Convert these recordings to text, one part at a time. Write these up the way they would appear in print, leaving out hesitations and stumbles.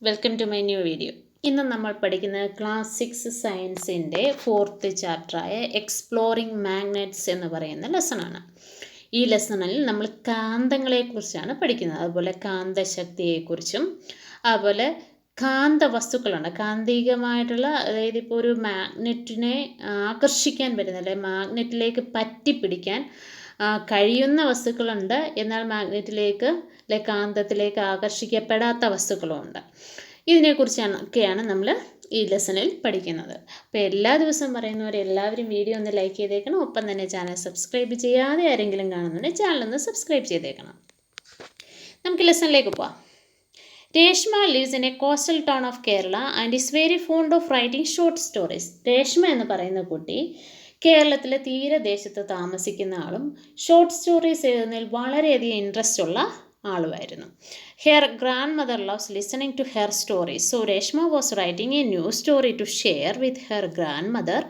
Welcome to my new video. ഇന്ന് നമ്മൾ പഠിക്കുന്ന ക്ലാസ് 6 സയൻസിൻ്റെ 4th ചാപ്റ്ററായ എക്സ്പ്ലോറിംഗ് മാഗ്നറ്റ്സ് എന്ന് പറയുന്ന ലെസണാണ്. ഈ ലെസണിൽ നമ്മൾ കാന്തങ്ങളെക്കുറിച്ചാണ് പഠിക്കുന്നത്. അതുപോലെ കാന്തശക്തിയെക്കുറിച്ചും അതുപോലെ കാന്ത വസ്തുക്കളുണ്ട്, കാന്തികമായിട്ടുള്ള, അതായത് ഇപ്പോൾ ഒരു മാഗ്നറ്റിനെ ആകർഷിക്കാൻ പറ്റുന്ന, അല്ലെങ്കിൽ മാഗ്നറ്റിലേക്ക് പറ്റിപ്പിടിക്കാൻ കഴിയുന്ന വസ്തുക്കളുണ്ട്, എന്നാൽ മാഗ്നറ്റിലേക്ക് അല്ലെങ്കിൽ കാന്തത്തിലേക്ക് ആകർഷിക്കപ്പെടാത്ത വസ്തുക്കളുമുണ്ട്. ഇതിനെക്കുറിച്ചൊക്കെയാണ് നമ്മൾ ഈ ലെസണിൽ പഠിക്കുന്നത്. അപ്പോൾ എല്ലാ ദിവസവും പറയുന്നവരെല്ലാവരും വീഡിയോ ഒന്ന് ലൈക്ക് ചെയ്തേക്കണം. ഒപ്പം തന്നെ ചാനൽ സബ്സ്ക്രൈബ് ചെയ്യാതെ ആരെങ്കിലും കാണുന്നുണ്ടെങ്കിൽ ചാനലൊന്ന് സബ്സ്ക്രൈബ് ചെയ്തേക്കണം. നമുക്ക് ലെസണിലേക്ക് പോവാം. Reshma lives in a coastal town of Kerala and is very fond of writing short stories. Reshma എന്ന് പറയുന്ന കുട്ടി കേരളത്തിലെ തീരദേശത്ത് താമസിക്കുന്ന ആളും ഷോർട്ട് സ്റ്റോറീസ് എഴുതുന്നതിൽ വളരെയധികം ഇൻട്രസ്റ്റ് ഉള്ള ആളുമായിരുന്നു. Her grandmother loves listening to her stories. So Reshma was writing a new story to share with her grandmother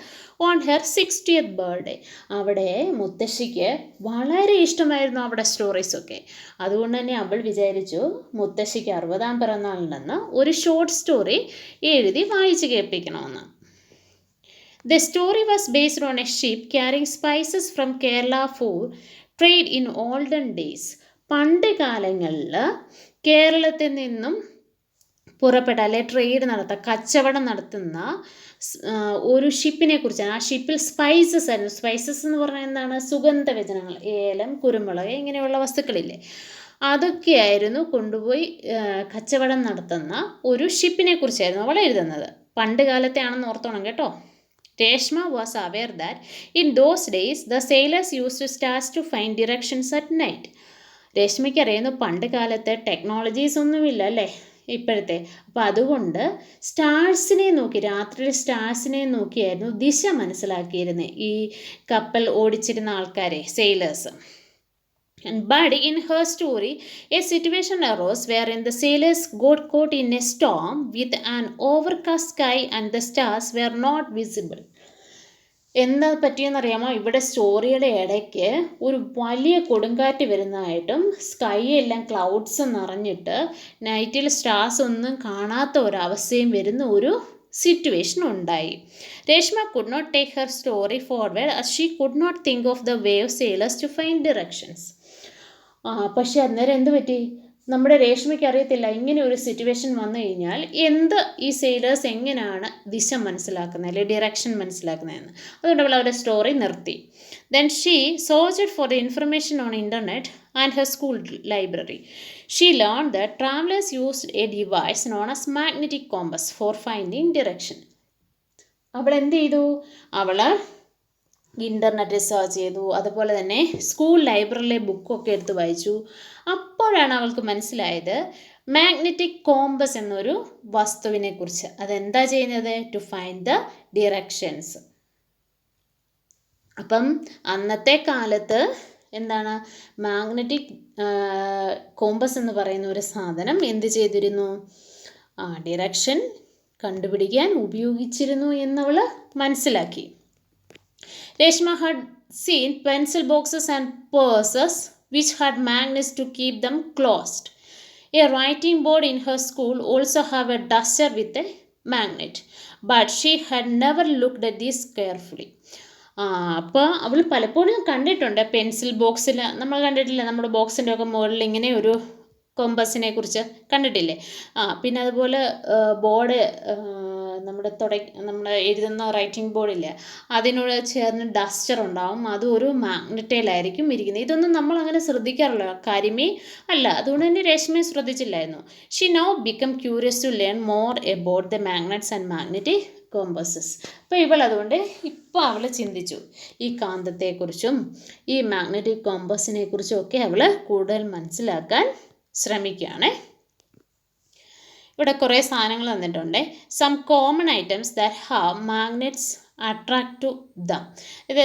on her 60th birthday. അവിടെ മുത്തശ്ശിക്ക് വളരെ ഇഷ്ടമായിരുന്നു അവിടെ സ്റ്റോറീസൊക്കെ. അതുകൊണ്ട് തന്നെ അവൾ വിചാരിച്ചു മുത്തശ്ശിക്ക് 60ാം പിറന്നാളിനെന്ന് ഒരു ഷോർട്ട് സ്റ്റോറി എഴുതി വായിച്ച് കേൾപ്പിക്കണമെന്ന്. The story was based on a ship carrying spices from Kerala for trade in olden days. പണ്ട് കാലങ്ങളിൽ കേരളത്തിൽ നിന്നും പുറപ്പെട്ട, അല്ലെ ട്രേഡ് കച്ചവടം നടത്തുന്ന ഒരു ഷിപ്പിനെ കുറിച്ചാണ്. ആ ഷിപ്പിൽ സ്പൈസസ് ആയിരുന്നു. സ്പൈസസ് എന്ന് പറഞ്ഞാൽ എന്താണ്? സുഗന്ധവ്യഞ്ജനങ്ങൾ, ഏലം, കുരുമുളക്, ഇങ്ങനെയുള്ള വസ്തുക്കളില്ലേ, അതൊക്കെയായിരുന്നു കൊണ്ടുപോയി കച്ചവടം നടത്തുന്ന ഒരു ഷിപ്പിനെ കുറിച്ചായിരുന്നു അവൾ എഴുതുന്നത്. പണ്ട് കാലത്തെ ആണെന്ന് ഓർത്തോണം കേട്ടോ. Reshma was aware that in those days the sailors used stars to find directions at night. രേഷ്മയ്ക്ക് അറിയുന്നു പണ്ട് കാലത്ത് ടെക്നോളജീസ് ഒന്നുമില്ല അല്ലേ ഇപ്പോഴത്തെ. അപ്പോൾ അതുകൊണ്ട് സ്റ്റാർസിനെ നോക്കി, രാത്രിയിൽ സ്റ്റാർസിനെ നോക്കിയായിരുന്നു ദിശ മനസ്സിലാക്കിയിരുന്നത് ഈ കപ്പൽ ഓടിച്ചിരുന്ന ആൾക്കാരെ, sailors. But in her story, a situation arose wherein the sailors got caught in a storm with an overcast sky and the stars were not visible. എന്താ പറ്റിയെന്നറിയാമോ? ഇവിടെ സ്റ്റോറിയുടെ ഇടയ്ക്ക് ഒരു വലിയ കൊടുങ്കാറ്റ് വരുന്നതായിട്ടും സ്കൈ എല്ലാം ക്ലൗഡ്സ് നിറഞ്ഞിട്ട് നൈറ്റിൽ സ്റ്റാർസ് ഒന്നും കാണാത്ത ഒരവസ്ഥയും വരുന്ന ഒരു സിറ്റുവേഷൻ ഉണ്ടായി. Reshma could not take her story forward as she could not think of the way of sailors to find directions. പക്ഷെ അന്നേരം എന്ത് പറ്റി? നമ്മുടെ രേഷ്മയ്ക്ക് അറിയത്തില്ല ഇങ്ങനെ ഒരു സിറ്റുവേഷൻ വന്നു കഴിഞ്ഞാൽ ഈ സെയിലേഴ്സ് എങ്ങനെയാണ് ദിശ മനസ്സിലാക്കുന്നത്, അല്ലെങ്കിൽ ഡിറക്ഷൻ മനസ്സിലാക്കുന്നതെന്ന്. അതുകൊണ്ട് അവൾ അവരുടെ സ്റ്റോറി നിർത്തി. Then she searched for the information on internet and her school library. She learn that travellers used A device known as magnetic compass for finding direction. അവൾ എന്ത് ചെയ്തു? അവൾ ഇൻ്റർനെറ്റ് സെർച്ച് ചെയ്തു, അതുപോലെ തന്നെ സ്കൂൾ ലൈബ്രറിയിലെ ബുക്കൊക്കെ എടുത്ത് വായിച്ചു. അപ്പോഴാണ് അവൾക്ക് മനസ്സിലായത് മാഗ്നറ്റിക് കോമ്പസ് എന്നൊരു വസ്തുവിനെ കുറിച്ച്. അതെന്താ ചെയ്യുന്നത്? To find the directions. അപ്പം അന്നത്തെ കാലത്ത് എന്താണ് മാഗ്നറ്റിക് കോമ്പസ് എന്ന് പറയുന്ന ഒരു സാധനം എന്ത് ചെയ്തിരുന്നു? ഡിറക്ഷൻ കണ്ടുപിടിക്കാൻ ഉപയോഗിച്ചിരുന്നു എന്നവൾ മനസ്സിലാക്കി. Reshma had seen pencil boxes and purses which had magnets to keep them closed. A writing board in her school also had a duster with a magnet, but she had never looked at this carefully. അപ്പോൾ അവൾ പലപ്പോഴും കണ്ടിട്ടുണ്ട് pencil ബോക്സിൽ. നമ്മൾ കണ്ടിട്ടില്ലേ, നമ്മുടെ ബോക്സിൻ്റെ ഒക്കെ മുകളിൽ ഇങ്ങനെ ഒരു കോമ്പസിനെ കുറിച്ച് കണ്ടിട്ടില്ലേ? പിന്നെ അതുപോലെ ബോർഡ്, നമ്മുടെ എഴുതുന്ന റൈറ്റിംഗ് ബോർഡില്ലേ, അതിനോട് ചേർന്ന് ഡസ്റ്റർ ഉണ്ടാവും. അതും ഒരു മാഗ്നറ്റൈലായിരിക്കും ഇരിക്കുന്നത്. ഇതൊന്നും നമ്മൾ അങ്ങനെ ശ്രദ്ധിക്കാറില്ല, കാര്യമേ അല്ല. അതുകൊണ്ട് തന്നെ രേഷ്മയെ ശ്രദ്ധിച്ചില്ലായിരുന്നു. She now become curious to learn more about the magnets and magnetic compasses. അപ്പോൾ ഇവൾ അതുകൊണ്ട് ഇപ്പോൾ അവൾ ചിന്തിച്ചു ഈ കാന്തത്തെക്കുറിച്ചും ഈ മാഗ്നറ്റിക് കോമ്പസിനെ കുറിച്ചും ഒക്കെ അവൾ കൂടുതൽ മനസ്സിലാക്കാൻ ശ്രമിക്കുകയാണ്. ഇവിടെ കുറേ സാധനങ്ങൾ തന്നിട്ടുണ്ട്. Some common items that have magnets attract to them. ഇത്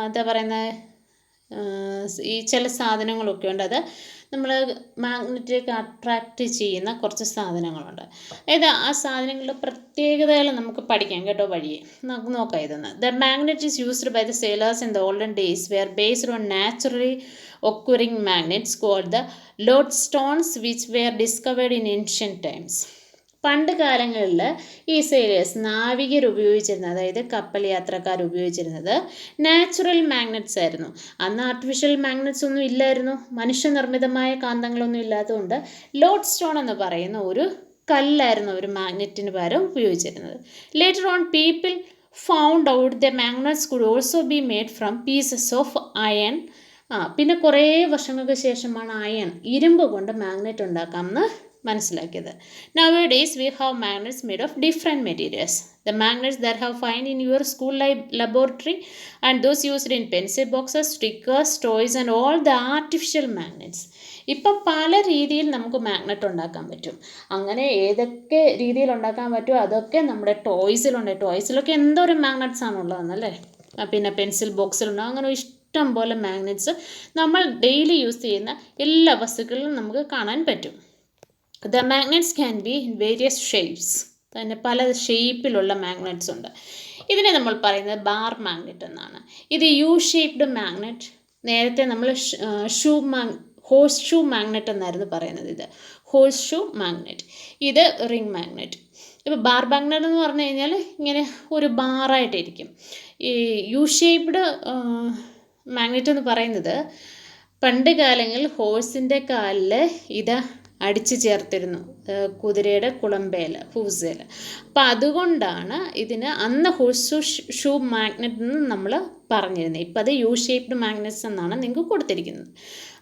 എന്താ പറയുന്നത്, ഈ ചില സാധനങ്ങളൊക്കെ ഉണ്ട്. അത് നമ്മൾ മാഗ്നറ്റിലേക്ക് അട്രാക്റ്റ് ചെയ്യുന്ന കുറച്ച് സാധനങ്ങളുണ്ട്. അതായത് ആ സാധനങ്ങളുടെ പ്രത്യേകതകൾ നമുക്ക് പഠിക്കാം കേട്ടോ വഴിയെ. നമുക്ക് നോക്കാം ഇതെന്ന്. The magnet is used by the sailors in the olden days were based on naturally occurring magnets called the lodestones which were discovered in ancient times. പണ്ട് കാലങ്ങളിൽ ഈ സെയിലേഴ്സ് നാവികർ ഉപയോഗിച്ചിരുന്നത്, അതായത് കപ്പൽ യാത്രക്കാർ ഉപയോഗിച്ചിരുന്നത് നാച്ചുറൽ മാഗ്നറ്റ്സ് ആയിരുന്നു. അന്ന് ആർട്ടിഫിഷ്യൽ മാഗ്നറ്റ്സ് ഒന്നും ഇല്ലായിരുന്നു. മനുഷ്യനിർമ്മിതമായ കാന്തങ്ങളൊന്നും ഇല്ലാത്തതുകൊണ്ട് ലോഡ് സ്റ്റോൺ എന്ന് പറയുന്ന ഒരു കല്ലായിരുന്നു ഒരു മാഗ്നറ്റിന് പകരം ഉപയോഗിച്ചിരുന്നത്. Later on people found out the magnets could also be made from pieces of iron. പിന്നെ കുറേ വർഷങ്ങൾക്ക് ശേഷമാണ് അയൺ, ഇരുമ്പ് കൊണ്ട് മാഗ്നറ്റ് ഉണ്ടാക്കാമെന്ന് മനസ്സിലാക്കിയത്. Nowadays we have magnets made of different materials. The magnets that have found in your school laboratory and those used in pencil boxes, stickers, toys and all the artificial magnets. ഇപ്പം പല രീതിയിൽ നമുക്ക് magnet ഉണ്ടാക്കാൻ പറ്റും. അങ്ങനെ ഏതൊക്കെ രീതിയിൽ ഉണ്ടാക്കാൻ പറ്റുമോ അതൊക്കെ നമ്മുടെ ടോയ്സിലുണ്ട്. ടോയ്സിലൊക്കെ എന്തോരം മാഗ്നറ്റ്സ് ആണുള്ളതെന്നല്ലേ. പിന്നെ പെൻസിൽ ബോക്സിലുണ്ട്. അങ്ങനെ ഇഷ്ടം പോലെ മാഗ്നറ്റ്സ് നമ്മൾ ഡെയിലി യൂസ് ചെയ്യുന്ന എല്ലാ വസ്തുക്കളിലും നമുക്ക് കാണാൻ പറ്റും. The magnets can be in various shapes. തന്നെ പല ഷേപ്പിലുള്ള മാഗ്നറ്റ്സ് ഉണ്ട്. ഇതിനെ നമ്മൾ പറയുന്നത് ബാർ മാഗ്നറ്റ് എന്നാണ്. ഇത് യു ഷേപ്ഡ് മാഗ്നറ്റ്. നേരത്തെ നമ്മൾ ഹോഴ്സ് ഷൂ മാഗ്നറ്റ് എന്നായിരുന്നു പറയുന്നത്. ഇത് ഹോഴ്സ് ഷൂ മാഗ്നറ്റ്, ഇത് റിംഗ് മാഗ്നറ്റ്. ഇപ്പോൾ ബാർ മാഗ്നറ്റ് എന്ന് പറഞ്ഞു കഴിഞ്ഞാൽ ഇങ്ങനെ ഒരു ബാറായിട്ടിരിക്കും. ഈ യു ഷേപ്ഡ് മാഗ്നറ്റ് എന്ന് പറയുന്നത് പണ്ട് കാലങ്ങളിൽ ഹോഴ്സിൻ്റെ കാലിൽ ഇത് അടിച്ചു ചേർത്തിരുന്നു, കുതിരയുടെ കുളമ്പേല, ഹൂസേല. അപ്പം അതുകൊണ്ടാണ് ഇതിന് അന്ന് ഹോഴ്സ് ഷൂ മാഗ്നറ്റ് എന്ന് നമ്മൾ പറഞ്ഞിരുന്നത്. ഇപ്പം അത് യു ഷേപ്ഡ് മാഗ്നറ്റ്സ് എന്നാണ് നിങ്ങൾക്ക് കൊടുത്തിരിക്കുന്നത്.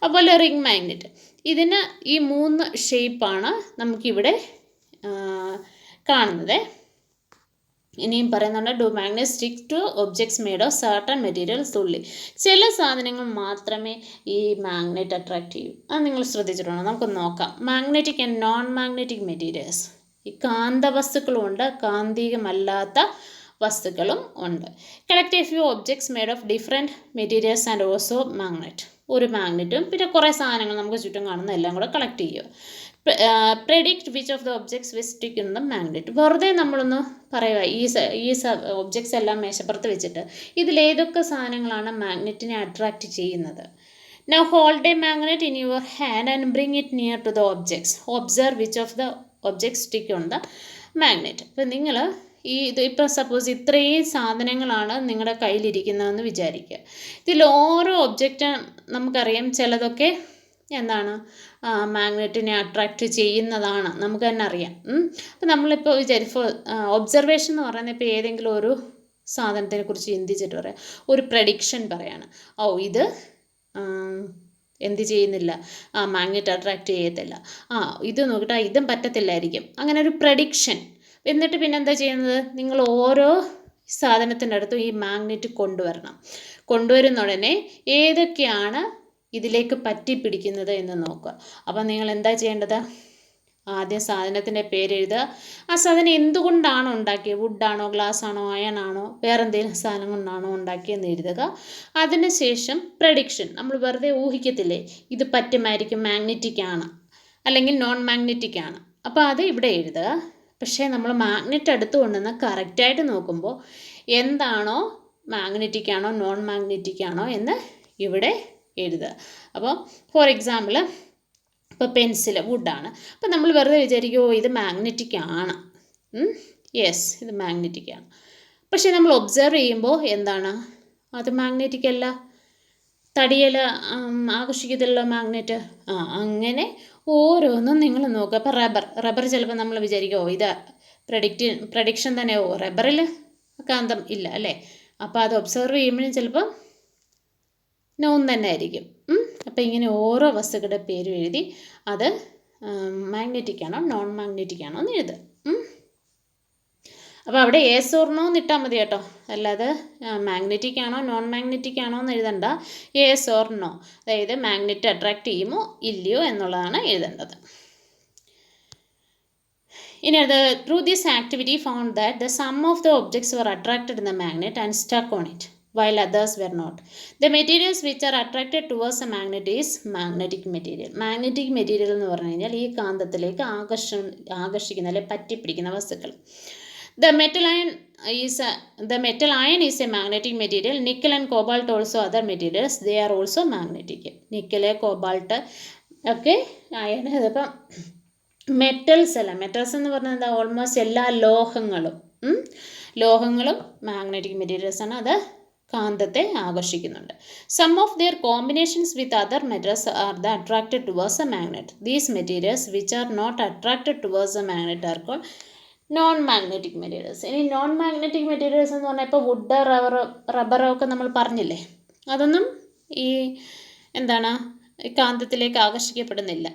അതുപോലെ റിംഗ് മാഗ്നറ്റ്, ഇതിന് ഈ 3 ഷേപ്പാണ് നമുക്കിവിടെ കാണുന്നത്. ഇനിയും പറയുന്നുണ്ട്, do magnet stick to objects made of certain materials ഉള്ളി. ചില സാധനങ്ങൾ മാത്രമേ ഈ മാഗ്നറ്റ് അട്രാക്റ്റ് ചെയ്യൂ. അത് നിങ്ങൾ ശ്രദ്ധിച്ചിട്ടുണ്ടോ? നമുക്ക് നോക്കാം. Magnetic and non magnetic materials. ഈ കാന്തവസ്തുക്കളും ഉണ്ട്, കാന്തികമല്ലാത്ത വസ്തുക്കളും ഉണ്ട്. Collect a few objects made of different materials and also magnet. ഒരു മാഗ്നറ്റും പിന്നെ കുറേ സാധനങ്ങൾ നമുക്ക് ചുറ്റും കാണുന്ന എല്ലാം കൂടെ കളക്ട് ചെയ്യുക. Predict which of the objects will stick in the magnet. വെറുതെ നമ്മളൊന്ന് പറയുക, ഈ ഒബ്ജക്ട്സ് എല്ലാം മേശപ്പുറത്ത് വെച്ചിട്ട് ഇതിലേതൊക്കെ സാധനങ്ങളാണ് മാഗ്നറ്റിനെ അട്രാക്റ്റ് ചെയ്യുന്നത്. Now hold a magnet in your hand and bring it near to the objects. Observe which of the objects stick on the magnet. അപ്പോൾ നിങ്ങൾ ഇപ്പോൾ സപ്പോസ് ഇത്രയും സാധനങ്ങളാണ് നിങ്ങളുടെ കയ്യിലിരിക്കുന്നതെന്ന് വിചാരിക്കുക. ഇതിൽ ഓരോ ഒബ്ജക്റ്റ് നമുക്കറിയാം ചിലതൊക്കെ എന്താണ് മാഗ്നറ്റിനെ അട്രാക്റ്റ് ചെയ്യുന്നതാണ്, നമുക്ക് തന്നെ അറിയാം. അപ്പോൾ നമ്മളിപ്പോൾ ഒബ്സർവേഷൻ എന്ന് പറയുന്നത് ഇപ്പോൾ ഏതെങ്കിലും ഒരു സാധനത്തിനെ കുറിച്ച് ചിന്തിച്ചിട്ട് പറയാം, ഒരു പ്രഡിക്ഷൻ പറയാണ്. ഇത് എന്ത് ചെയ്യുന്നില്ല, മാഗ്നറ്റ് അട്രാക്റ്റ് ചെയ്യത്തില്ല, ഇത് നോക്കിയിട്ട് ഇതും പറ്റത്തില്ലായിരിക്കും, അങ്ങനെ ഒരു പ്രഡിക്ഷൻ. എന്നിട്ട് പിന്നെ എന്താ ചെയ്യുന്നത്, നിങ്ങൾ ഓരോ സാധനത്തിൻ്റെ അടുത്തും ഈ മാഗ്നറ്റ് കൊണ്ടുവരുന്ന ഉടനെ ഏതൊക്കെയാണ് ഇതിലേക്ക് പറ്റി പിടിക്കുന്നത് എന്ന് നോക്കുക. അപ്പം നിങ്ങൾ എന്താ ചെയ്യേണ്ടത്, ആദ്യം സാധനത്തിൻ്റെ പേരെഴുതുക. ആ സാധനം എന്തുകൊണ്ടാണോ ഉണ്ടാക്കിയത്, വുഡാണോ, ഗ്ലാസ് ആണോ, അയൺ ആണോ, വേറെ എന്തെങ്കിലും സാധനം കൊണ്ടാണോ ഉണ്ടാക്കിയെന്ന് എഴുതുക. അതിനുശേഷം പ്രഡിക്ഷൻ, നമ്മൾ വെറുതെ ഊഹിക്കത്തില്ലേ, ഇത് പറ്റുമായിരിക്കും, മാഗ്നറ്റിക് ആണ് അല്ലെങ്കിൽ നോൺ മാഗ്നറ്റിക് ആണ്, അപ്പോൾ അത് ഇവിടെ എഴുതുക. പക്ഷേ നമ്മൾ മാഗ്നറ്റ് അടുത്ത് കൊണ്ടുവന്ന് കറക്റ്റായിട്ട് നോക്കുമ്പോൾ എന്താണോ മാഗ്നറ്റിക് ആണോ നോൺ മാഗ്നറ്റിക് ആണോ എന്ന് ഇവിടെ എഴുതുക. അപ്പോൾ ഫോർ എക്സാമ്പിൾ ഇപ്പോൾ പെൻസിൽ വുഡാണ്, അപ്പോൾ നമ്മൾ വെറുതെ വിചാരിക്കുമോ ഇത് മാഗ്നറ്റിക് ആണ്, യെസ് ഇത് മാഗ്നറ്റിക് ആണ്. പക്ഷേ നമ്മൾ ഒബ്സർവ് ചെയ്യുമ്പോൾ എന്താണ്, അത് മാഗ്നറ്റിക് അല്ല, തടിയിൽ ആകർഷിക്കത്തില്ല മാഗ്നറ്റ്. അങ്ങനെ ഓരോന്നും നിങ്ങൾ നോക്കുക. അപ്പോൾ റബ്ബർ ചിലപ്പോൾ നമ്മൾ വിചാരിക്കുമോ ഇത് പ്രഡിക്ഷൻ തന്നെ, റബ്ബറിൽ കാന്തം ഇല്ല അല്ലേ, അപ്പോൾ അത് ഒബ്സർവ് ചെയ്യുമ്പോഴും ചിലപ്പോൾ നോൺ തന്നെ ആയിരിക്കും. അപ്പോൾ ഇങ്ങനെ ഓരോ വസ്തുക്കളുടെ പേരും എഴുതി അത് മാഗ്നറ്റിക് ആണോ നോൺ മാഗ്നറ്റിക് ആണോ എന്ന് എഴുതുക. അപ്പോൾ അവിടെ യെസ് ഓർ നോ എന്ന് ഇട്ടാൽ മതി കേട്ടോ, അല്ലാതെ മാഗ്നറ്റിക് ആണോ നോൺ മാഗ്നറ്റിക് ആണോ എന്ന് എഴുതണ്ട, യെസ് ഓർ നോ, അതായത് മാഗ്നറ്റ് അട്രാക്റ്റ് ചെയ്യുമോ ഇല്ലയോ എന്നുള്ളതാണ് എഴുതേണ്ടത്. ഇനി അത് through this activity found that the some of the objects were attracted in the magnet and stuck on it. while others were not. The materials which are attracted towards a magnet is magnetic material. Magnetic material എന്ന് പറഞ്ഞു കഴിഞ്ഞാൽ ഈ കാന്തത്തിലേക്ക് ആകർഷിക്കുന്ന അല്ലെങ്കിൽ പറ്റിപ്പിടിക്കുന്ന വസ്തുക്കൾ. The metal iron is a magnetic material. Nickel and cobalt also other materials. They are also magnetic. Nickel, cobalt ഒക്കെ iron. അതിപ്പം metals അല്ല, മെറ്റൽസ് എന്ന് പറഞ്ഞാൽ എന്താ, ഓൾമോസ്റ്റ് എല്ലാ ലോഹങ്ങളും മാഗ്നറ്റിക് മെറ്റീരിയൽസ് ആണ്. അത് കാന്തത്തെ ആകർഷിക്കുന്നുണ്ട്. Some of their combinations with other metals are the attracted towards a magnet. These materials which are not attracted towards a magnet are called non magnetic materials. ഇനി non magnetic materials എന്ന് പറഞ്ഞാൽ ഇപ്പോൾ would, റബ്ബറൊക്കെ നമ്മൾ പറഞ്ഞില്ലേ, അതൊന്നും ഈ എന്താണ് കാന്തത്തിലേക്ക് ആകർഷിക്കപ്പെടുന്നില്ല.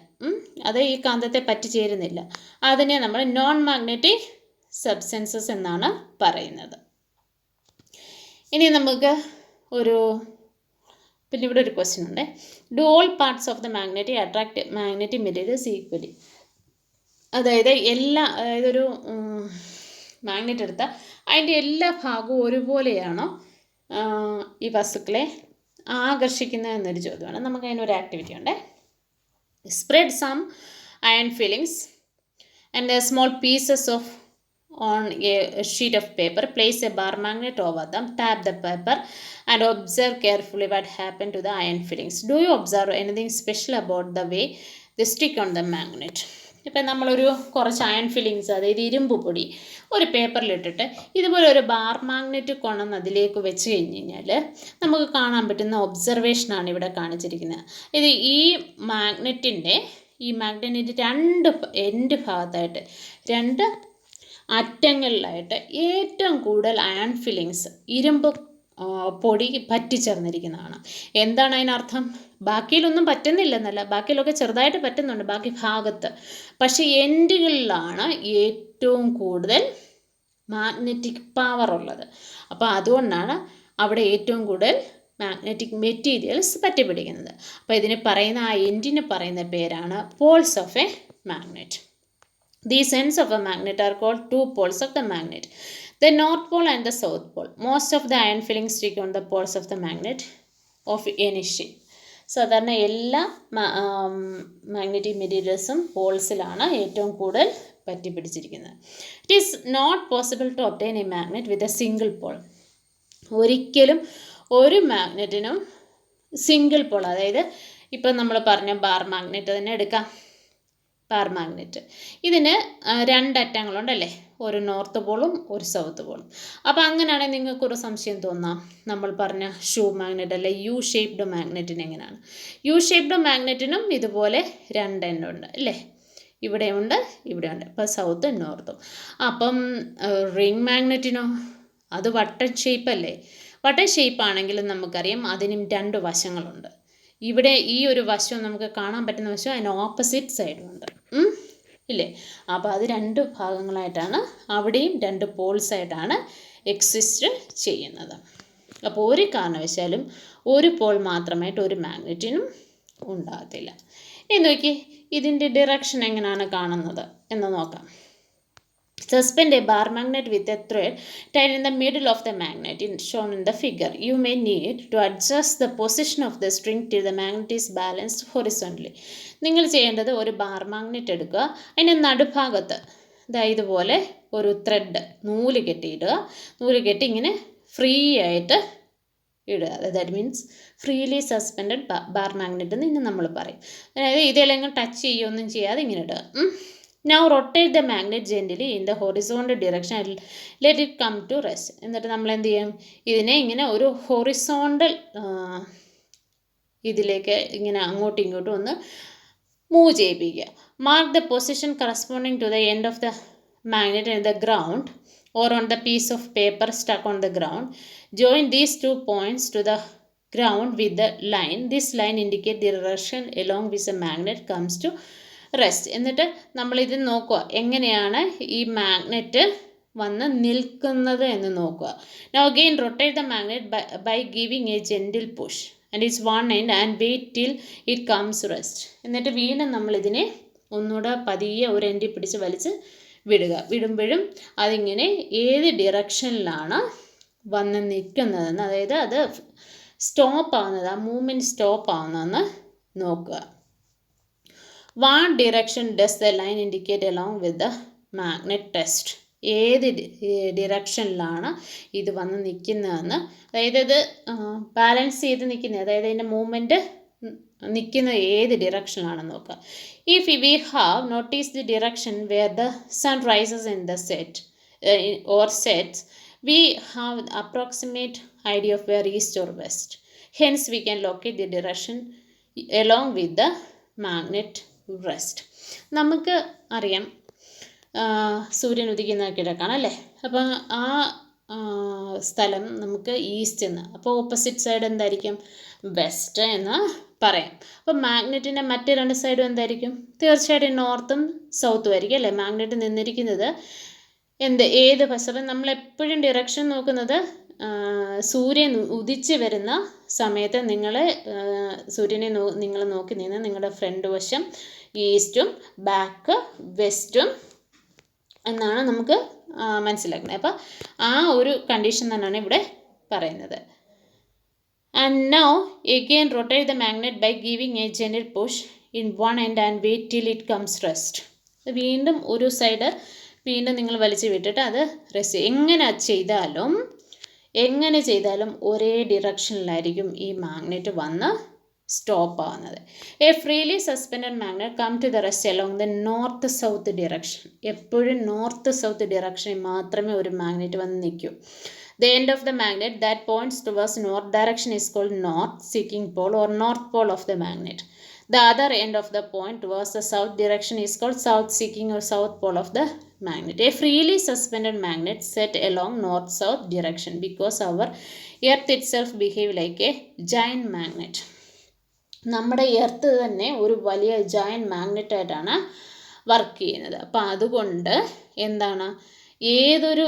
അത് ഈ കാന്തത്തെ പറ്റിച്ചേരുന്നില്ല. അതിനെ നമ്മൾ നോൺ മാഗ്നറ്റിക് സബ്സ്റ്റൻസസ് എന്നാണ് പറയുന്നത്. ഇനി നമുക്ക് പിന്നെ ഇവിടെ ഒരു ക്വസ്റ്റ്യൻ ഉണ്ട്. Do all parts of the magnetic materials equally? അതായത് ഒരു മാഗ്നറ്റ് എടുത്താൽ അതിൻ്റെ എല്ലാ ഭാഗവും ഒരുപോലെയാണോ ഈ വസ്തുക്കളെ ആകർഷിക്കുന്നത് എന്നൊരു ചോദ്യമാണ്. നമുക്ക് അതിനൊരു ആക്ടിവിറ്റി ഉണ്ട്. Spread some iron fillings and small pieces of on a sheet of paper. Place a bar magnet over them. Tap the paper and observe carefully what happened to the iron fillings. Do you observe anything special about the way they stick on the magnet? ഇപ്പം നമ്മളൊരു കുറച്ച് iron fillings, അതായത് ഇരുമ്പ് പൊടി ഒരു പേപ്പറിലിട്ടിട്ട് ഇതുപോലെ ഒരു bar magnet കൊണ്ടുവന്ന് അതിലേക്ക് വെച്ച് കഴിഞ്ഞ് കഴിഞ്ഞാൽ നമുക്ക് കാണാൻ പറ്റുന്ന ഒബ്സർവേഷനാണ് ഇവിടെ കാണിച്ചിരിക്കുന്നത്. ഇത് ഈ മാഗ്നറ്റിൻ്റെ രണ്ട് ഭാഗത്തായിട്ട്, രണ്ട് അറ്റങ്ങളിലായിട്ട് ഏറ്റവും കൂടുതൽ അയൺ ഫില്ലിങ്സ്, ഇരുമ്പ് പൊടി പറ്റിച്ചേർന്നിരിക്കുന്നതാണ്. എന്താണ് അതിനർത്ഥം? ബാക്കിയിലൊന്നും പറ്റുന്നില്ലെന്നല്ല, ബാക്കിയിലൊക്കെ ചെറുതായിട്ട് പറ്റുന്നുണ്ട് ബാക്കി ഭാഗത്ത്. പക്ഷേ എൻഡുകളിലാണ് ഏറ്റവും കൂടുതൽ മാഗ്നറ്റിക് പവർ ഉള്ളത്. അപ്പോൾ അതുകൊണ്ടാണ് അവിടെ ഏറ്റവും കൂടുതൽ മാഗ്നറ്റിക് മെറ്റീരിയൽസ് പറ്റിപ്പിടിക്കുന്നത്. അപ്പോൾ ഇതിന് പറയുന്ന ആ എൻഡിന് പറയുന്ന പേരാണ് poles of A magnet. These ends of a magnet are called two poles of the magnet, the north pole and the south pole. Most of the iron fillings stick on the poles of the magnet of any shape. സാധാരണ എല്ലാ magnetic മെറ്റീരിയൽസും പോൾസിലാണ് ഏറ്റവും കൂടുതൽ പറ്റിപ്പിടിച്ചിരിക്കുന്നത്. It is not possible to obtain a magnet with a single pole. ഒരിക്കലും ഒരു മാഗ്നറ്റിനും single pole, അതായത് ഇപ്പം നമ്മൾ പറഞ്ഞ ബാർ മാഗ്നറ്റ് തന്നെ എടുക്കാം. ബാർ മാഗ്നറ്റ് ഇതിന് രണ്ടറ്റങ്ങളുണ്ടല്ലേ, ഒരു നോർത്ത് പോളും ഒരു സൗത്ത് പോളും. അപ്പോൾ അങ്ങനെയാണെങ്കിൽ നിങ്ങൾക്കൊരു സംശയം തോന്നാം, നമ്മൾ പറഞ്ഞ ഷൂ മാഗ്നറ്റ് അല്ലെ യു ഷേപ്ഡ് മാഗ്നറ്റിന് എങ്ങനെയാണ്? യു ഷേപ്ഡ് മാഗ്നറ്റിനും ഇതുപോലെ രണ്ടെണ്ണമുണ്ട് അല്ലേ, ഇവിടെയുണ്ട് ഇവിടെയുണ്ട്. ഇപ്പോൾ സൗത്തും നോർത്തും. അപ്പം റിംഗ് മാഗ്നറ്റിനോ അത് വട്ടൻ ഷേപ്പല്ലേ? വട്ടൻ ഷേപ്പാണെങ്കിലും നമുക്കറിയാം അതിനും രണ്ട് വശങ്ങളുണ്ട്. ഇവിടെ ഈ ഒരു വശം നമുക്ക് കാണാൻ പറ്റുന്ന വശം അതിന് ഓപ്പോസിറ്റ് സൈഡുമുണ്ട് ഇല്ലേ? അപ്പോൾ അത് രണ്ട് ഭാഗങ്ങളായിട്ടാണ്, അവിടെയും രണ്ട് പോൾസായിട്ടാണ് എക്സിസ്റ്റ് ചെയ്യുന്നത്. അപ്പോൾ ഒരു കാരണവശാലും ഒരു പോൾ മാത്രമായിട്ട് ഒരു മാഗ്നറ്റിനും ഉണ്ടാകത്തില്ല. ഇനി നോക്കി ഇതിൻ്റെ ഡിറക്ഷൻ എങ്ങനെയാണ് കാണുന്നത് എന്ന് നോക്കാം. Suspend a bar magnet with a thread tied in the middle of the magnet shown in the figure. You may need to adjust the position of the string till the magnet is balanced horizontally. നിങ്ങൾ ചെയ്യേണ്ടത് ഒരു bar magnet എടുക്കുക, അതിൻ്റെ നടുഭാഗത്ത് ഇതുപോലെ ഒരു thread നൂല് കെട്ടിയിടുക. നൂല് കെട്ടി ഇങ്ങനെ ഫ്രീ ആയിട്ട് ഇടുക. That means freely suspended bar magnet എന്ന് ഇന്ന് നമ്മൾ പറയും. അതായത് ഇതെല്ലാം ടച്ച് ചെയ്യുകയൊന്നും ചെയ്യാതെ ഇങ്ങനെ ഇടുക. Now rotate the magnet gently in the horizontal direction and let it come to rest. എന്നിട്ട് നമ്മൾ എന്ത് ചെയ്യും? ഇതിനെ ഇങ്ങനെ ഒരു ഹൊറിസോണ്ടൽ ഇതിലേക്ക് ഇങ്ങനെ അങ്ങോട്ടും ഇങ്ങോട്ടും ഒന്ന് മൂവ് ചെയ്യിപ്പിക്കുക. Mark the position corresponding to the end of the magnet in the ground or on the piece of paper stuck on the ground. Join these 2 points to the ground with the line. This line indicates the direction along which the magnet comes to rest. എന്നിട്ട് നമ്മളിത് നോക്കുക എങ്ങനെയാണ് ഈ magnet വന്ന് നിൽക്കുന്നത് എന്ന് നോക്കുക. Now again rotate the magnet by giving a gentle push and its one end and wait till it comes to rest. എന്നിട്ട് വീണ്ടും നമ്മളിതിനെ ഒന്നുകൂടെ പതിയെ ഒരു എൻഡിൽ പിടിച്ച് വലിച്ച് വിടുക. വിടുമ്പോഴും അതിങ്ങനെ ഏത് ഡിറക്ഷനിലാണ് വന്ന് നിൽക്കുന്നതെന്ന്, അതായത് അത് സ്റ്റോപ്പ് ആവുന്നത്, ആ മൂവ്മെൻറ്റ് സ്റ്റോപ്പ് ആവുന്നതെന്ന് നോക്കുക. What direction does the line indicate along with the magnet test? ഏത് ഡിറക്ഷനിലാണ് ഇത് വന്ന് നിൽക്കുന്നതെന്ന്, അതായത് ഇത് ബാലൻസ് ചെയ്ത് നിൽക്കുന്നത്, അതായത് ഇതിൻ്റെ മൂവ്മെൻറ്റ് നിൽക്കുന്ന ഏത് ഡിറക്ഷനിലാണെന്ന് നോക്കുക. If we have notice the direction where the sun rises in the set or sets, we have approximate idea of where east or west. Hence we can locate the direction along with the magnet rest. നമുക്ക് അറിയാം സൂര്യൻ ഉദിക്കുന്ന കിഴക്കാണ് അല്ലേ. അപ്പോൾ ആ സ്ഥലം നമുക്ക് east എന്ന്, അപ്പോൾ ഓപ്പോസിറ്റ് സൈഡ് എന്തായിരിക്കും? വെസ്റ്റ് എന്ന് പറയാം. അപ്പോൾ മാഗ്നറ്റിൻ്റെ മറ്റ് രണ്ട് സൈഡും എന്തായിരിക്കും? തീർച്ചയായിട്ടും നോർത്തും സൗത്തും ആയിരിക്കും അല്ലേ. മാഗ്നറ്റ് നിന്നിരിക്കുന്നത് ഏത് വശം? നമ്മളെപ്പോഴും ഡിറക്ഷൻ നോക്കുന്നത് സൂര്യൻ ഉദിച്ച് വരുന്ന സമയത്ത് സൂര്യനെ നിങ്ങൾ നോക്കി നിന്ന് നിങ്ങളുടെ ഫ്രണ്ട് വശം ഈസ്റ്റും ബാക്ക് വെസ്റ്റും എന്നാണ് നമുക്ക് മനസ്സിലാക്കുന്നത്. അപ്പോൾ ആ ഒരു കണ്ടീഷൻ തന്നെയാണ് ഇവിടെ പറയുന്നത്. And now again rotate the magnet by giving a gentle push in one end and wait till it comes rest. വീണ്ടും ഒരു സൈഡ് വീണ്ടും നിങ്ങൾ വലിച്ചു വിട്ടിട്ട് അത് റെസ്റ്റ്. എങ്ങനെ ചെയ്താലും ഒരേ ഡിറക്ഷനിലായിരിക്കും ഈ മാഗ്നറ്റ് വന്ന് സ്റ്റോപ്പ് ആവുന്നത്. A freely suspended magnet come to the rest along the north south direction. എപ്പോഴും നോർത്ത് സൗത്ത് ഡിറക്ഷനിൽ മാത്രമേ ഒരു മാഗ്നറ്റ് വന്ന് നിൽക്കൂ. The end of the magnet that points towards north direction is called north seeking pole or north pole of the magnet. The other end of the point towards the south direction is called south seeking or south pole of the magnet. A freely suspended magnet set along north-south direction because our earth itself behave like a giant magnet. നമ്മുടെ earth തന്നെ ഒരു വലിയ giant magnet ആയിട്ടാണ് work ചെയ്യുന്നത്. അപ്പോൾ അതുകൊണ്ട് എന്താണ്, ഏതൊരു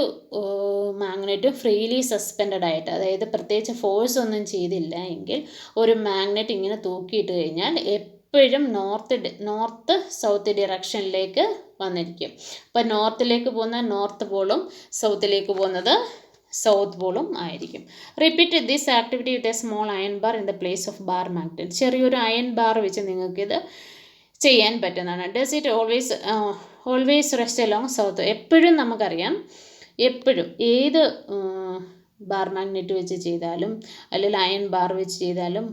മാഗ്നറ്റും ഫ്രീലി സസ്പെൻഡഡ് ആയിട്ട്, അതായത് പ്രത്യേകിച്ച് ഫോഴ്സ് ഒന്നും ചെയ്തില്ല എങ്കിൽ ഒരു മാഗ്നറ്റ് ഇങ്ങനെ തൂക്കിയിട്ട് കഴിഞ്ഞാൽ എപ്പോഴും നോർത്ത് സൗത്ത് ഡിറക്ഷനിലേക്ക് വന്നിരിക്കും. അപ്പോൾ നോർത്തിലേക്ക് പോകുന്ന നോർത്ത് പോളും സൗത്തിലേക്ക് പോകുന്നത് സൗത്ത് പോളും ആയിരിക്കും. Repeat this activity with a small iron bar in the place of bar magnet. ചെറിയൊരു അയൺ ബാർ വെച്ച് നിങ്ങൾക്കിത് ചെയ്യാൻ പറ്റുന്നതാണ്. Does it always rest along south. എപ്പോഴും നമുക്കറിയാം, എപ്പോഴും ഏത് ബാർ മാഗ്നറ്റ് വെച്ച് ചെയ്താലും അല്ലെങ്കിൽ അയൺ ബാർ വെച്ച് ചെയ്താലും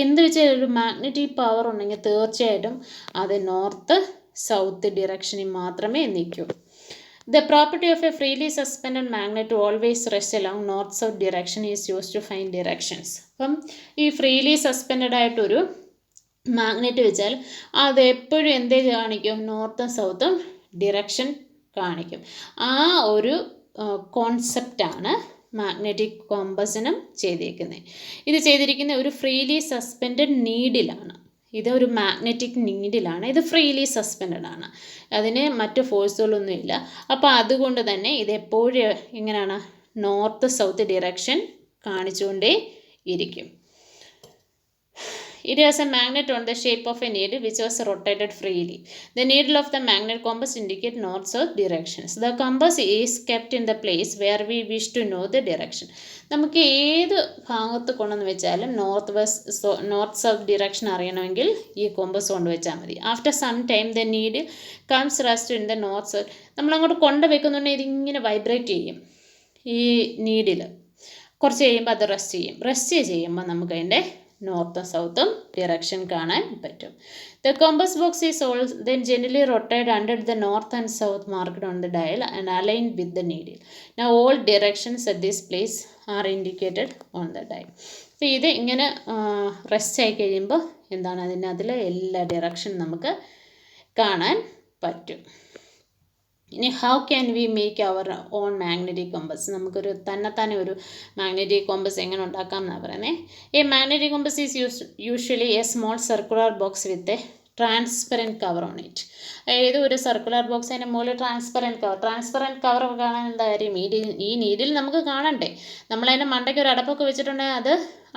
എന്ത് വെച്ചാൽ ഒരു മാഗ്നറ്റിക് പവർ ഉണ്ടെങ്കിൽ തീർച്ചയായിട്ടും അത് നോർത്ത് സൗത്ത് ഡിറക്ഷനിൽ മാത്രമേ നിൽക്കൂ. The property of a freely suspended magnet to always rest along north-south direction is used to find directions. അപ്പം ഈ ഫ്രീലി സസ്പെൻഡഡ് ആയിട്ടൊരു മാഗ്നറ്റ് വെച്ചാൽ അത് എപ്പോഴും എന്തേ കാണിക്കും? നോർത്തും സൗത്തും ഡിറക്ഷൻ കാണിക്കും. ആ ഒരു കോൺസെപ്റ്റാണ് മാഗ്നറ്റിക് കോമ്പസിനും ചെയ്തിരിക്കുന്നത്. ഇത് ചെയ്തിരിക്കുന്ന ഒരു ഫ്രീലി സസ്പെൻഡഡ് നീഡിലാണ്. ഇതൊരു മാഗ്നറ്റിക് നീഡിലാണ്. ഇത് ഫ്രീലി സസ്പെൻഡഡ് ആണ്. അതിന് മറ്റ് ഫോഴ്സുകളൊന്നുമില്ല. അപ്പോൾ അതുകൊണ്ട് തന്നെ ഇത് എപ്പോഴും എങ്ങനെയാണ്? നോർത്ത് സൗത്ത് ഡിറക്ഷൻ കാണിച്ചുകൊണ്ടേ ഇരിക്കും. It has a magnet on the shape of a needle which was rotated freely. The needle of the magnet compass indicate north-south directions. The compass is kept in the place where we wish to know the direction. നമുക്ക് ഏത് ഭാഗത്ത് കൊണ്ടെന്ന് വെച്ചാലും north south direction അറിയണമെങ്കിൽ ഈ compass കൊണ്ടുവച്ചാൽ മതി. After some time the needle comes rest in the north south. നമ്മളങ്ങോട്ട് കൊണ്ടുവെക്കുന്നുണ്ടെങ്കിൽ ഇതിങ്ങനെ വൈബ്രേറ്റ് ചെയ്യും ഈ നീഡിൽ. കുറച്ച് കഴിയുമ്പോൾ അത് റെസ്റ്റ് ചെയ്യും. റെസ്റ്റ് ചെയ്യുമ്പോൾ നമുക്ക് അതിൻ്റെ നോർത്തും സൗത്തും ഡിറക്ഷൻ കാണാൻ പറ്റും. The compass box is then gently rotated under the north and south marked on the dial and aligned with the needle. Now all directions at this place are indicated on the dial. അപ്പോൾ ഇത് ഇങ്ങനെ rest ആയി കഴിയുമ്പോൾ എന്താണ്, അതിൽ എല്ലാ direction നമുക്ക് കാണാൻ പറ്റും. ഇനി how can we make our own magnetic compass? നമുക്കൊരു തന്നെത്താനെ ഒരു മാഗ്നറ്റിക് കോമ്പസ് എങ്ങനെ ഉണ്ടാക്കാം എന്നാണ് പറയുന്നത്. A magnetic compass is usually a small circular box with a transparent cover on it. അതായത് ഒരു സർക്കുലർ ബോക്സ്, അതിൻ്റെ മുകളിൽ ട്രാൻസ്പെറൻറ്റ് കവർ കാണാൻ എന്താ കാര്യം? ഈ നീഡിൽ നമുക്ക് കാണണ്ടേ? നമ്മളതിൻ്റെ മണ്ടയ്ക്ക് ഒരു അടപ്പൊക്കെ വെച്ചിട്ടുണ്ടെങ്കിൽ അത്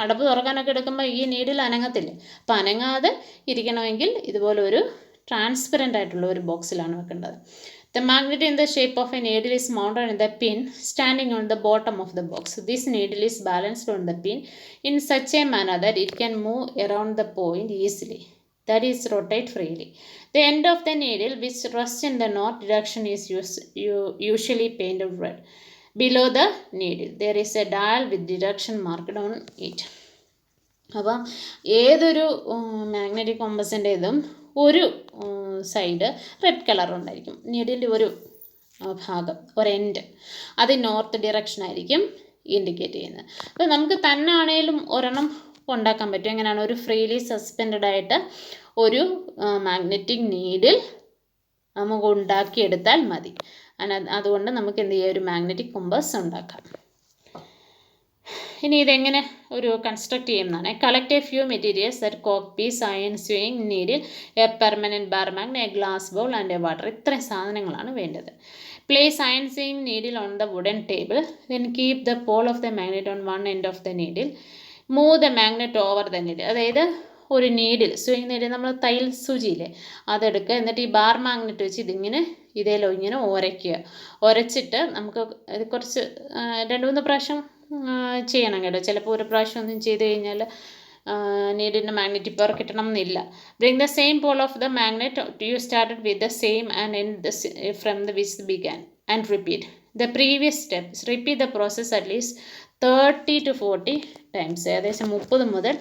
അടപ്പ് തുറക്കാനൊക്കെ എടുക്കുമ്പോൾ ഈ നീഡിൽ അനങ്ങത്തില്ലേ? അപ്പോൾ അനങ്ങാതെ ഇരിക്കണമെങ്കിൽ ഇതുപോലെ ഒരു ട്രാൻസ്പെറൻ്റ് ആയിട്ടുള്ള ഒരു ബോക്സിലാണ് വെക്കേണ്ടത്. The magnet in the shape of a needle is mounted in the pin standing on the bottom of the box. This needle is balanced on the pin in such a manner that it can move around the point easily, that is, rotate freely. The end of the needle, which rests in the north direction, is usually painted red. Below the needle, there is a dial with direction marked on it. അപ്പം ഏതൊരു magnetic കോമ്പസിൻ്റെ ഇതും ഒരു side red colour ഉണ്ടായിരിക്കും, നീഡിൻ്റെ ഒരു ഭാഗം, ഒരു end അത് north direction ആയിരിക്കും ഇൻഡിക്കേറ്റ് ചെയ്യുന്നത്. അപ്പോൾ നമുക്ക് തന്നെ ആണെങ്കിലും ഒരെണ്ണം ഉണ്ടാക്കാൻ പറ്റും. എങ്ങനെയാണ്? ഒരു ഫ്രീലി സസ്പെൻഡഡ് ആയിട്ട് ഒരു മാഗ്നറ്റിക് നീഡിൽ നമുക്ക് ഉണ്ടാക്കിയെടുത്താൽ മതി. അതുകൊണ്ട് നമുക്ക് എന്ത് ചെയ്യാം? ഒരു മാഗ്നറ്റിക് കോമ്പസ് ഉണ്ടാക്കാം. ഇനി ഇതെങ്ങനെ ഒരു കൺസ്ട്രക്ട് ചെയ്യുന്നതാണ്. Collect a few materials that കോക്ക് piece, iron sewing needle, a permanent bar magnet, a glass bowl and a water. ഇത്രയും സാധനങ്ങളാണ് വേണ്ടത്. Place iron sewing needle on the wooden table, then keep the pole of the magnet on one end of the needle, move the magnet over the needle. അതായത് ഒരു needle, swing needle, നമ്മൾ തയ്യൽ സൂചിയില്ലേ അതെടുക്കുക. എന്നിട്ട് ഈ bar magnet വെച്ച് ഇതിങ്ങനെ ഇതേലോ ഇങ്ങനെ ഉരയ്ക്കുക. ഉരച്ചിട്ട് നമുക്ക് ഇത് കുറച്ച് 2-3 പ്രാവശ്യം ചെയ്യണം കേട്ടോ. ചിലപ്പോൾ ഒരു പ്രാവശ്യം ഒന്നും ചെയ്ത് കഴിഞ്ഞാൽ നീഡിൻ്റെ മാഗ്നറ്റിക് പവർ കിട്ടണം എന്നില്ല. Bring the same pole of the magnet you started with the same and end from the which began and repeat the previous steps. Repeat the process at least 30 to 40 times. ഏകദേശം 30 മുതൽ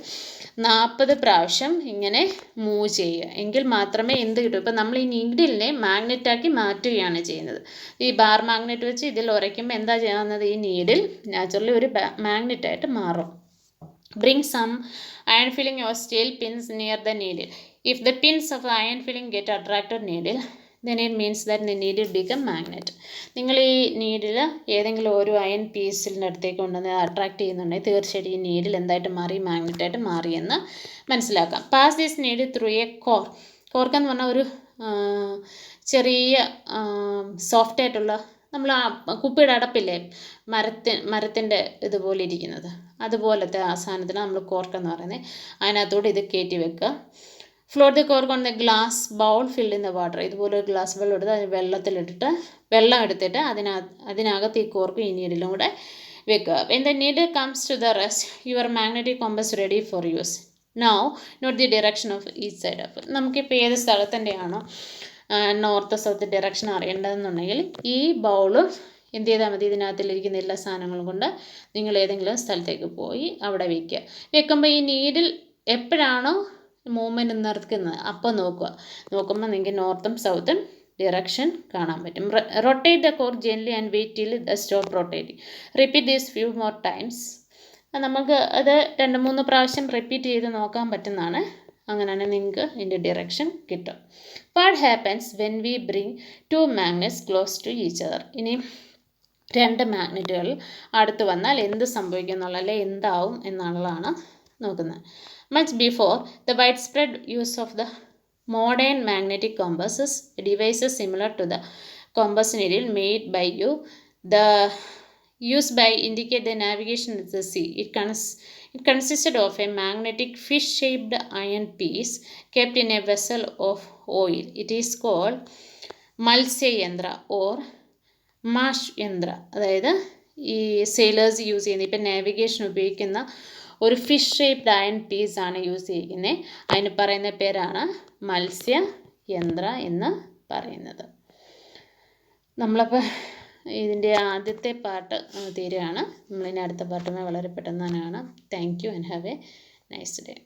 40 പ്രാവശ്യം ഇങ്ങനെ move ചെയ്യുക. എങ്കിൽ മാത്രമേ എന്ത് കിട്ടും? ഇപ്പം നമ്മൾ ഈ നീഡിലിനെ മാഗ്നറ്റാക്കി മാറ്റുകയാണ് ചെയ്യുന്നത്. ഈ ബാർ മാഗ്നറ്റ് വെച്ച് ഇതിൽ ഉരയ്ക്കുമ്പോൾ എന്താ ചെയ്യുന്നത്? ഈ നീഡിൽ നാച്ചുറലി ഒരു മാഗ്നറ്റായിട്ട് മാറും. Bring some iron filling or steel pins near the needle. If the pins of the iron filling get attracted needle, then it means that the needle become magnet. നിങ്ങൾ ഈ നീഡിൽ ഏതെങ്കിലും ഒരു iron പീസിൻ്റെ അടുത്തേക്ക് കൊണ്ടുവന്ന് അട്രാക്ട് ചെയ്യുന്നുണ്ടെങ്കിൽ തീർച്ചയായിട്ടും ഈ നീഡിൽ എന്തായിട്ട് മാറി? മാഗ്നറ്റായിട്ട് മാറിയെന്ന് മനസ്സിലാക്കാം. Pass this needle through A cork. Cork എന്ന് പറഞ്ഞാൽ ഒരു ചെറിയ സോഫ്റ്റ് ആയിട്ടുള്ള, നമ്മൾ ആ കുപ്പിയുടെ അടപ്പില്ലേ മരത്തിൻ്റെ ഇതുപോലെ ഇരിക്കുന്നത്, അതുപോലത്തെ ആ സാധനത്തിന് നമ്മൾ കോർക്ക് എന്ന് പറയുന്നത്. അതിനകത്തോടെ ഇത് കയറ്റി വെക്കുക. Float the cork on the glass bowl filled in the water. ഇതുപോലെ ഒരു ഗ്ലാസ് വെള്ളം എടുത്ത് അത് വെള്ളം എടുത്തിട്ട് അതിനകത്ത് ഈ കോർക്ക് ഈ നീഡിലും കൂടെ വെക്കുക. When the needle comes to the rest, your magnetic compass ready for use. Now note the direction of each side of. നമുക്കിപ്പോൾ ഏത് സ്ഥലത്തിൻ്റെയാണോ നോർത്ത് സൗത്ത് ഡയറക്ഷൻ അറിയേണ്ടതെന്നുണ്ടെങ്കിൽ ഈ ബൗള് എന്ത് ചെയ്താൽ മതി? ഇതിനകത്തിലിരിക്കുന്ന എല്ലാ സാധനങ്ങളും കൊണ്ട് നിങ്ങൾ ഏതെങ്കിലും സ്ഥലത്തേക്ക് പോയി അവിടെ വയ്ക്കുക. വെക്കുമ്പോൾ ഈ നീഡിൽ എപ്പോഴാണോ മൂവ്മെൻറ്റ് നിർത്തുന്നത് അപ്പോൾ നോക്കുമ്പോൾ നിങ്ങൾക്ക് നോർത്തും സൗത്തും ഡിറക്ഷൻ കാണാൻ പറ്റും. Rotate the cork gently and wait till the stop rotating. Repeat these few more times. നമുക്ക് അത് 2-3 പ്രാവശ്യം റിപ്പീറ്റ് ചെയ്ത് നോക്കാൻ പറ്റുന്നതാണ്. അങ്ങനെയാണെങ്കിൽ നിങ്ങൾക്ക് ഇതിൻ്റെ ഡിറക്ഷൻ കിട്ടും. What happens when we bring 2 magnets close to each other. ഇനി 2 മാഗ്നറ്റുകൾ അടുത്ത് വന്നാൽ എന്ത് സംഭവിക്കും എന്നുള്ളതല്ലേ എന്താവും എന്നുള്ളതാണ് നോക്കുന്നത്. Much before the widespread use of the modern magnetic compasses, devices similar to the compass needle made by you, the used by indicate the navigation of the sea. It consisted of a magnetic fish-shaped iron piece kept in a vessel of oil. It is called Malsya Yandra or Mash Yandra. അതായത് ഈ sailors use ചെയ്യുന്ന, ഇപ്പം navigation ഉപയോഗിക്കുന്ന ഒരു fish shaped iron പീസാണ് use ചെയ്യുന്നത്. അതിന് പറയുന്ന പേരാണ് മത്സ്യ യന്ത്ര എന്ന് പറയുന്നത്. നമ്മളപ്പോൾ ഇതിൻ്റെ ആദ്യത്തെ പാർട്ട് തീരുകയാണ്. നമ്മളിനി അടുത്ത പാർട്ടുമായി വളരെ പെട്ടെന്ന് തന്നെ കാണാം. Thank you and have A nice day.